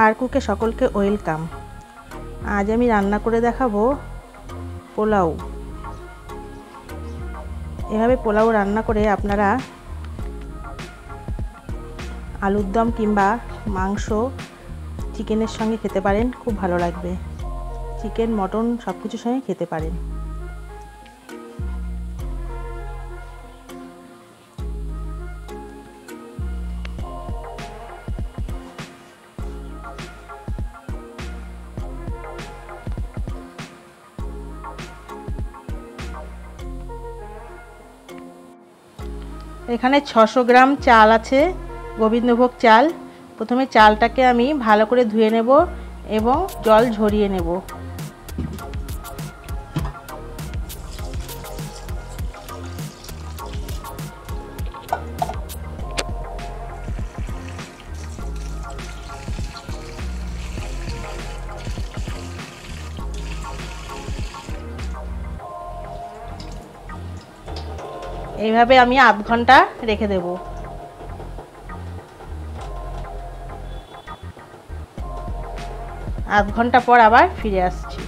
আর কুকে সকলকে ওয়েলকাম। আজ আমি রান্না করে দেখাবো পোলাও। এভাবে পোলাও রান্না করে আপনারা আলুর দম কিংবা মাংস চিকেনের সঙ্গে খেতে পারেন, খুব ভালো লাগবে। চিকেন, মটন সব কিছুর সঙ্গে খেতে পারেন। এখানে 600 গ্রাম চাল আছে, গোবিন্দভোগ চাল। প্রথমে চালটাকে আমি ভালো করে ধুয়ে নেব এবং জল ঝরিয়ে নেব। এইভাবে আমি আধ ঘন্টা রেখে দেব। আধ ঘন্টা পর আবার ফিরে আসছি।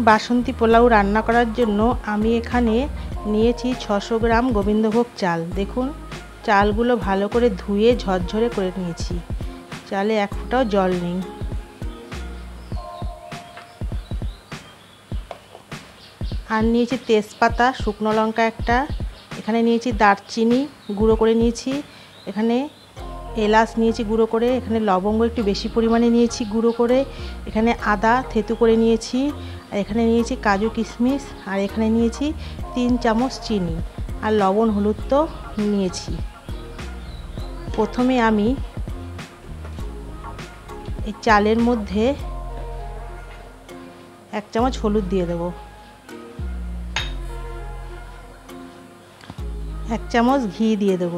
বাসন্তী পোলাও রান্না করার জন্য আমি এখানে নিয়েছি 600 গ্রাম গোবিন্দভোগ চাল। দেখুন, চালগুলো ভালো করে ধুয়ে ঝরঝরে করে নিয়েছি। চালে এক ফোঁটাও জল নেই। আর নিয়েছি তেজপাতা, শুকনো লঙ্কা একটা, এখানে নিয়েছি দারচিনি গুঁড়ো করে নিয়েছি, এখানে এলাচ নিয়েছি গুঁড়ো করে, এখানে লবঙ্গ একটু বেশি পরিমাণে নিয়েছি গুঁড়ো করে, এখানে আদা থেতু করে নিয়েছি, আর এখানে নিয়েছি কাজু কিশমিশ, আর এখানে নিয়েছি 3 চামচ চিনি, আর লবণ হলুদ তো নিয়েছি। প্রথমে আমি এই চালের মধ্যে 1 চামচ হলুদ দিয়ে দেবো, 1 চামচ ঘি দিয়ে দেব,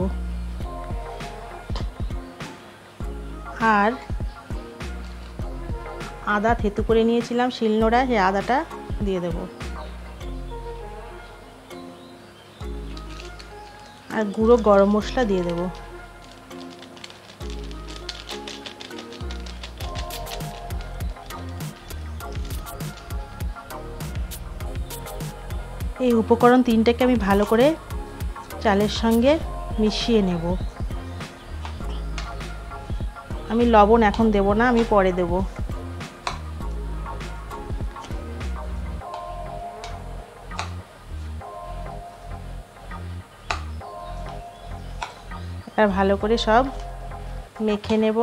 আর আদা থেতু করে নিয়েছিলাম শিলনোড়ায়, সেই আদাটা দিয়ে দেব, আর গুঁড়ো গরম মশলা দিয়ে দেব। এই উপকরণ 3টাকে আমি ভালো করে চালের সঙ্গে মিশিয়ে নেব। আমি লবণ এখন দেব না, আমি পরে দেব। আর ভালো করে সব মেখে নেব।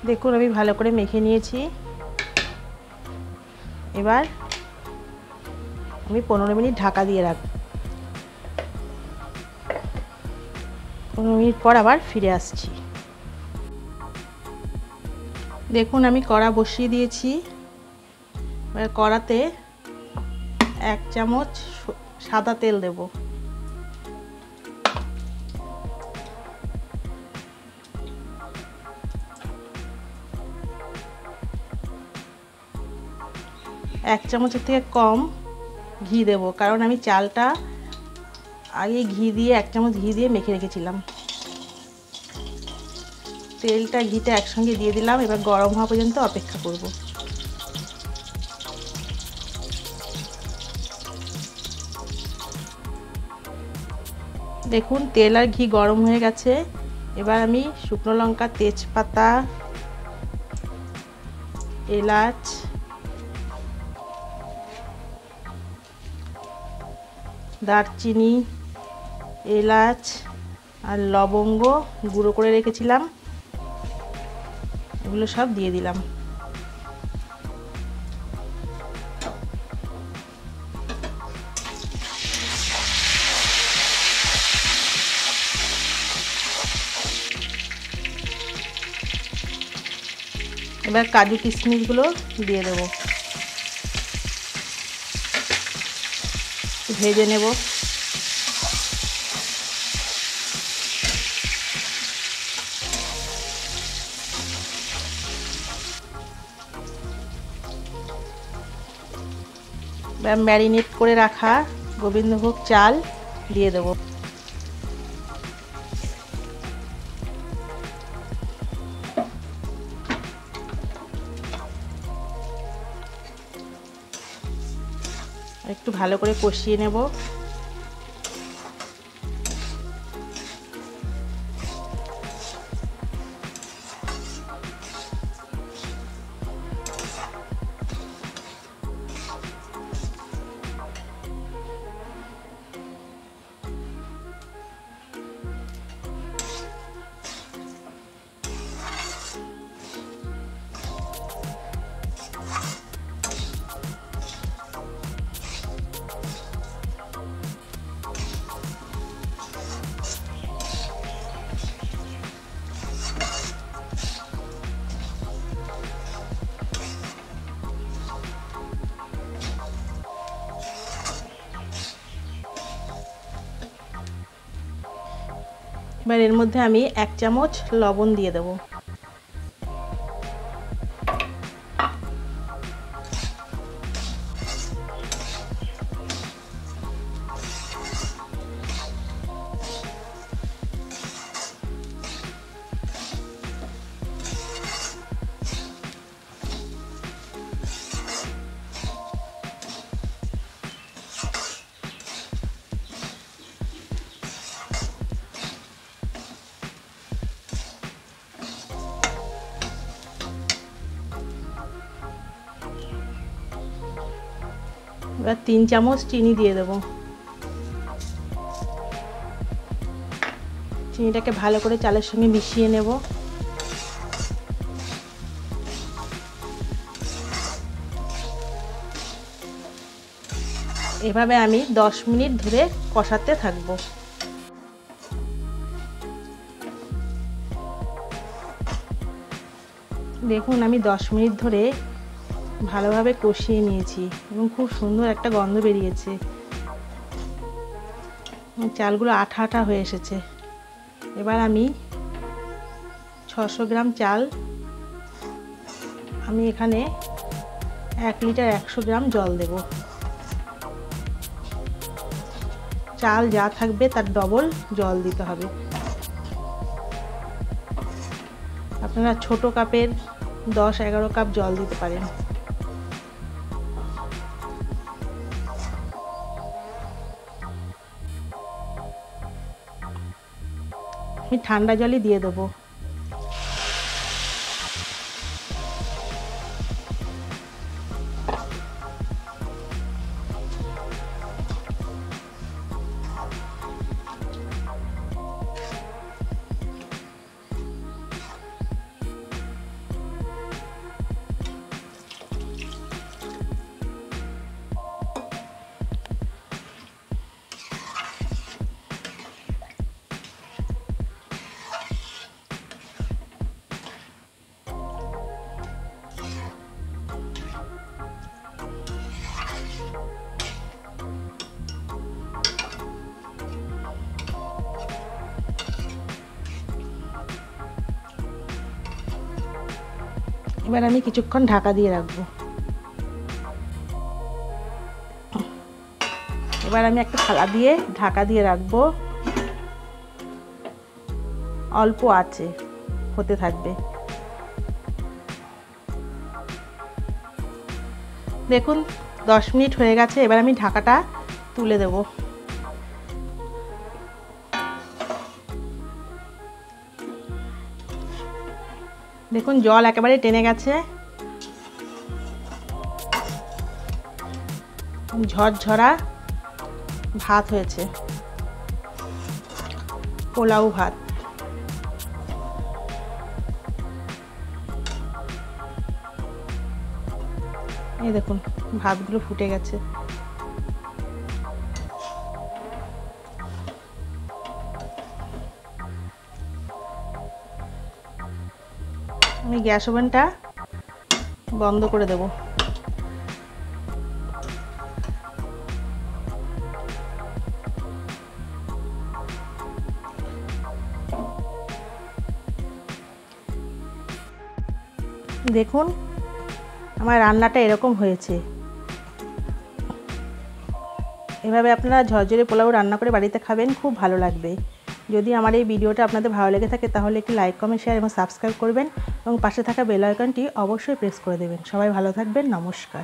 দেখুন, আমি ভালো করে মেখে নিয়েছি। এবার আমি 15 মিনিট ঢাকা দিয়ে রাখব। 15 মিনিট পর আবার ফিরে আসছি। দেখুন, আমি কড়া বসিয়ে দিয়েছি। এবার কড়াতে 1 চামচ সাদা তেল দেব। এক চামচের থেকে কম ঘি দেব, কারণ আমি চালটা আগে ঘি দিয়ে 1 চামচ ঘি দিয়ে মেখে রেখেছিলাম। তেলটা ঘিটা একসঙ্গে দিয়ে দিলাম। এবার গরম হওয়া পর্যন্ত অপেক্ষা করব। দেখুন, তেল আর ঘি গরম হয়ে গেছে। এবার আমি শুকনো লঙ্কা, তেজপাতা, এলাচ, দারচিনি, এলাচ আর লবঙ্গ গুঁড়ো করে রেখেছিলাম, এগুলো সব দিয়ে দিলাম। এবার কাজু কিশমিশগুলো দিয়ে দেবো, ভেজে নেব। ম্যারিনেট করে রাখা গোবিন্দভোগ চাল দিয়ে দেবো। একটু ভালো করে কষিয়ে নেব। এবার এর মধ্যে আমি 1 চামচ লবণ দিয়ে দেব। এবার 3 চামচ চিনি দিয়ে দেব। চিনিটাকে ভালো করে চালের সঙ্গে মিশিয়ে নেব। এভাবে আমি 10 মিনিট ধরে কষাতে থাকব। দেখুন আমি 10 মিনিট ধরে ভালোভাবে কষিয়ে নিয়েছি এবং খুব সুন্দর একটা গন্ধ বেরিয়েছে। চালগুলো আঠা আঠা হয়ে এসেছে। এবার আমি 600 গ্রাম চাল, আমি এখানে 1 লিটার 100 গ্রাম জল দেব। চাল যা থাকবে তার ডবল জল দিতে হবে। আপনারা ছোট কাপের 10-11 কাপ জল দিতে পারেন। আমি ঠান্ডা জলই দিয়ে দেবো। এবার আমি কিছুক্ষণ ঢাকা দিয়ে রাখবো। এবার আমি একটা থালা দিয়ে ঢাকা দিয়ে রাখবো, অল্প আঁচে হতে থাকবে। দেখুন 10 মিনিট হয়ে গেছে। এবার আমি ঢাকাটা তুলে দেব। দেখুন জল একেবারে টেনে গেছে, ঝরঝরা ভাত হয়েছে, পোলাও ভাত। এই দেখুন ভাতগুলো ফুটে গেছে। আমি গ্যাস ওভেনটা বন্ধ করে দেব। দেখুন আমার রান্নাটা এরকম হয়েছে। এভাবে আপনারা ঝরঝরে পোলাও রান্না করে বাড়িতে খাবেন, খুব ভালো লাগবে। যদি আমার এই ভিডিওটা আপনাদের ভালো লেগে থাকে তাহলে একটি লাইক, কমেন্ট, শেয়ার এবং সাবস্ক্রাইব করবেন এবং পাশে থাকা বেল আইকনটি অবশ্যই প্রেস করে দেবেন। সবাই ভালো থাকবেন, নমস্কার।